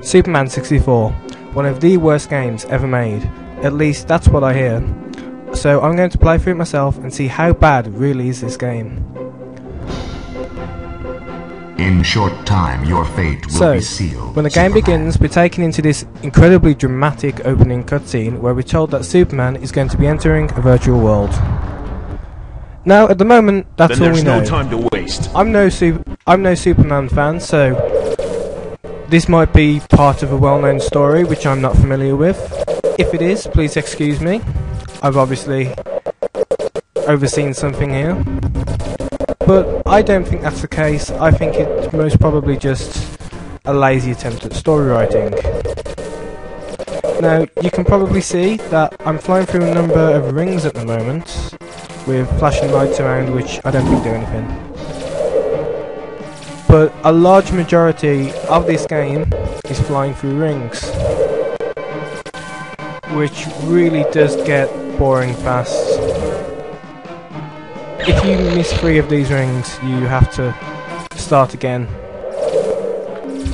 Superman 64, one of the worst games ever made. At least that's what I hear. So I'm going to play through it myself and see how bad really is this game. In short time, your fate will be sealed. When the game begins, we're taken into this incredibly dramatic opening cutscene where we're told that Superman is going to be entering a virtual world. Now, at the moment, that's all we know. There's no time to waste. I'm no Superman fan, so this might be part of a well-known story which I'm not familiar with. If it is, please excuse me. I've obviously overseen something here. But I don't think that's the case. I think it's most probably just a lazy attempt at story writing. Now, you can probably see that I'm flying through a number of rings at the moment, with flashing lights around which I don't think do anything. But a large majority of this game is flying through rings, which really does get boring fast. If you miss 3 of these rings, you have to start again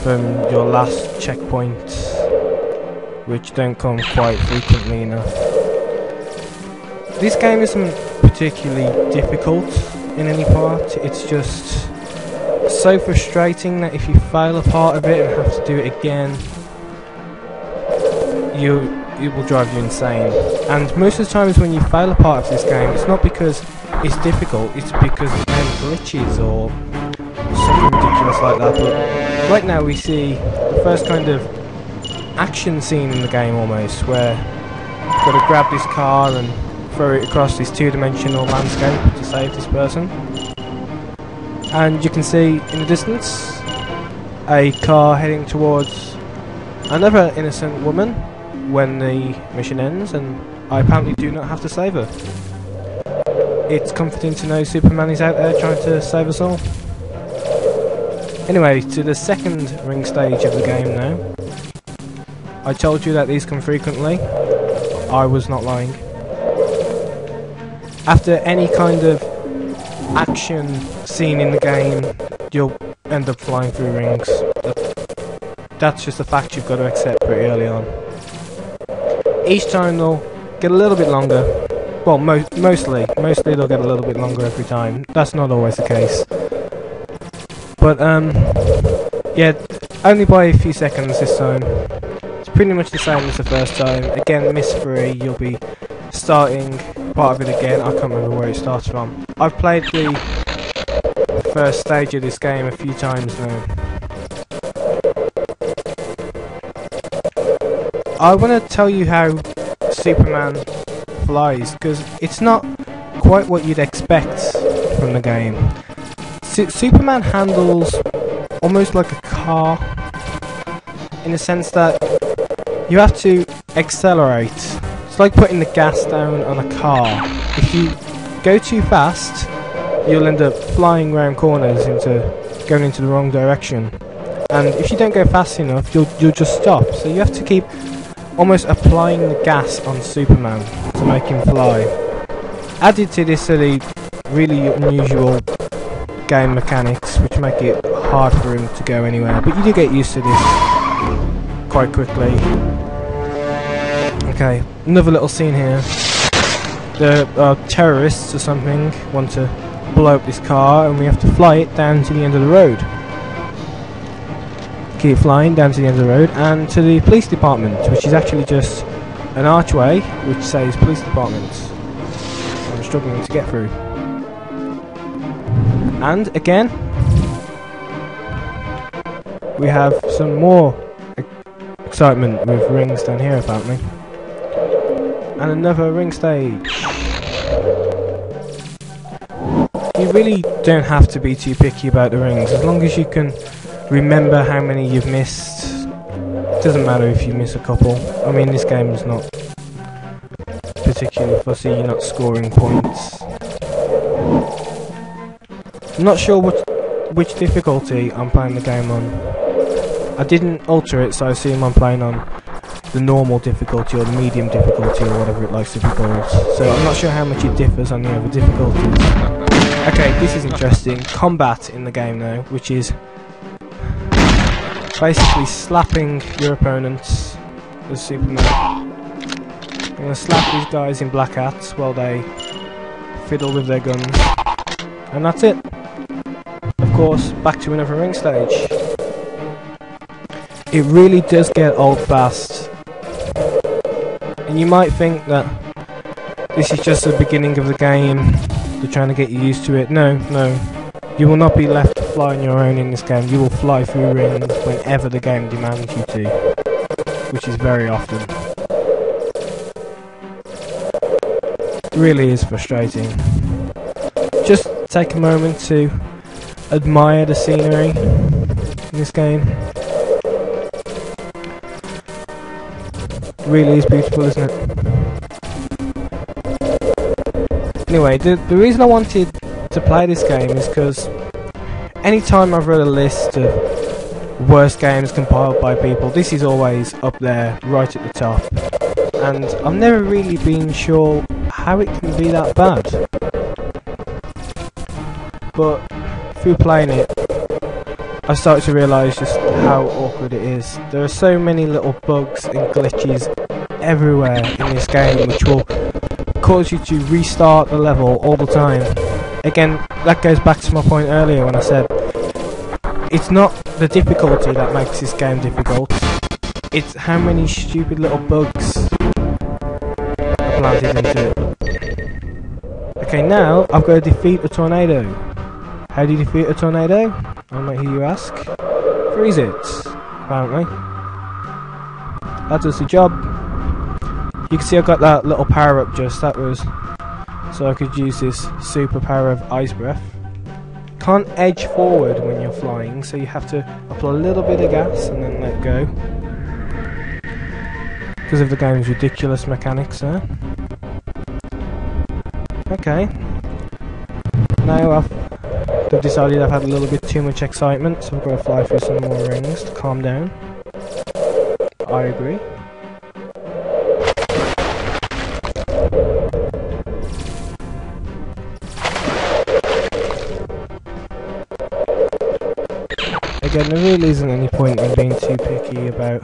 from your last checkpoint, which don't come quite frequently enough. This game isn't particularly difficult in any part, it's just so frustrating that if you fail a part of it and have to do it again, it will drive you insane. And most of the times when you fail a part of this game, it's not because it's difficult, it's because the game glitches or something ridiculous like that. But right now we see the first kind of action scene in the game almost, where you've got to grab this car and throw it across this two-dimensional landscape to save this person. And you can see in the distance a car heading towards another innocent woman when the mission ends, and I apparently do not have to save her. It's comforting to know Superman is out there trying to save us all. Anyway, to the second ring stage of the game now. I told you that these come frequently. I was not lying. After any kind of action scene in the game, you'll end up flying through rings. That's just a fact you've got to accept pretty early on. Each time they'll get a little bit longer. Well, mostly they'll get a little bit longer every time. That's not always the case. But yeah, only by a few seconds this time. It's pretty much the same as the first time. Again, miss 3, you'll be starting part of it again. I can't remember where it starts from. I've played the first stage of this game a few times now. I want to tell you how Superman flies, because it's not quite what you'd expect from the game. Superman handles almost like a car, in the sense that you have to accelerate. It's like putting the gas down on a car. If you go too fast, you'll end up flying around corners going into the wrong direction. And if you don't go fast enough, you'll just stop. So you have to keep almost applying the gas on Superman to make him fly. Added to this are the really unusual game mechanics, which make it hard for him to go anywhere. But you do get used to this quite quickly. Okay, another little scene here. The terrorists or something want to blow up this car, and we have to fly it down to the end of the road. Keep flying down to the end of the road and to the police department, which is actually just an archway which says police department. I'm struggling to get through. And again, we have some more excitement with rings down here apparently. And another ring stage. You really don't have to be too picky about the rings, as long as you can remember how many you've missed. It doesn't matter if you miss a couple. I mean, this game is not particularly fussy, you're not scoring points. I'm not sure which difficulty I'm playing the game on. I didn't alter it, so I assume I'm playing on the normal difficulty or the medium difficulty or whatever it likes to be called. So I'm not sure how much it differs on the other difficulties. Okay, this is interesting. Combat in the game now, which is basically slapping your opponents as Superman. You're going to slap these guys in black hats while they fiddle with their guns. And that's it. Of course, back to another ring stage. It really does get old fast. And you might think that this is just the beginning of the game. They're trying to get you used to it. No, no. You will not be left to fly on your own in this game. You will fly through rings whenever the game demands you to. Which is very often. It really is frustrating. Just take a moment to admire the scenery in this game. It really is beautiful, isn't it? Anyway, the reason I wanted to play this game is because anytime I've read a list of worst games compiled by people, this is always up there, right at the top. And I've never really been sure how it can be that bad. But through playing it, I started to realise just how awkward it is. There are so many little bugs and glitches everywhere in this game which will cause you to restart the level all the time. Again, that goes back to my point earlier when I said it's not the difficulty that makes this game difficult, it's how many stupid little bugs are planted into it. Okay, now I've got to defeat a tornado. How do you defeat a tornado? I might hear you ask. Freeze it, apparently. That does the job. You can see I got that little power up that was so I could use this super power of ice breath. Can't edge forward when you're flying, so you have to apply a little bit of gas and then let go. Because of the game's ridiculous mechanics there. Okay. Now I've decided I've had a little bit too much excitement, so I've got to fly through some more rings to calm down. I agree. Again, there really isn't any point in being too picky about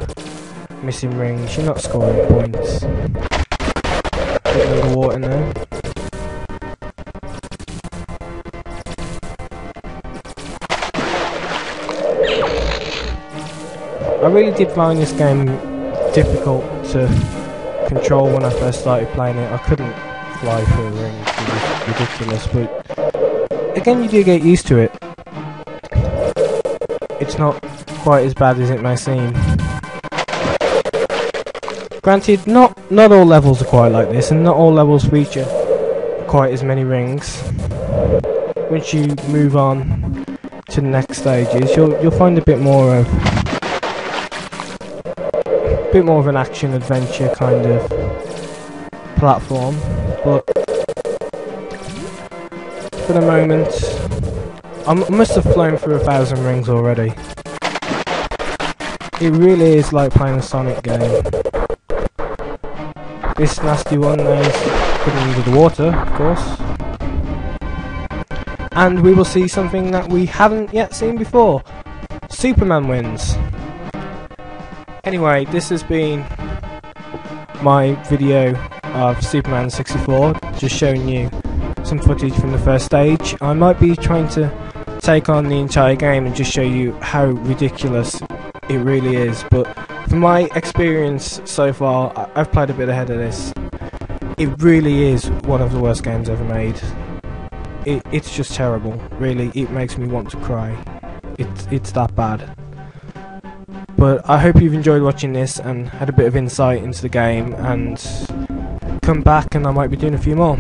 missing rings. You're not scoring points. Getting underwater now. I really did find this game difficult to control when I first started playing it. I couldn't fly through a ring, it was ridiculous, but again you do get used to it. It's not quite as bad as it may seem. Granted, not all levels are quite like this, and not all levels feature quite as many rings. Once you move on to the next stages, you'll find a bit more of an action adventure kind of platform. But for the moment, I must have flown through 1,000 rings already. It really is like playing a Sonic game. This nasty one is putting under the water, of course. And we will see something that we haven't yet seen before. Superman wins. Anyway, this has been my video of Superman 64, just showing you some footage from the first stage. I might be trying to take on the entire game and just show you how ridiculous it really is, but from my experience so far, I've played a bit ahead of this. It really is one of the worst games ever made. It's just terrible, really. It makes me want to cry. It's that bad. But I hope you've enjoyed watching this and had a bit of insight into the game, and come back and I might be doing a few more.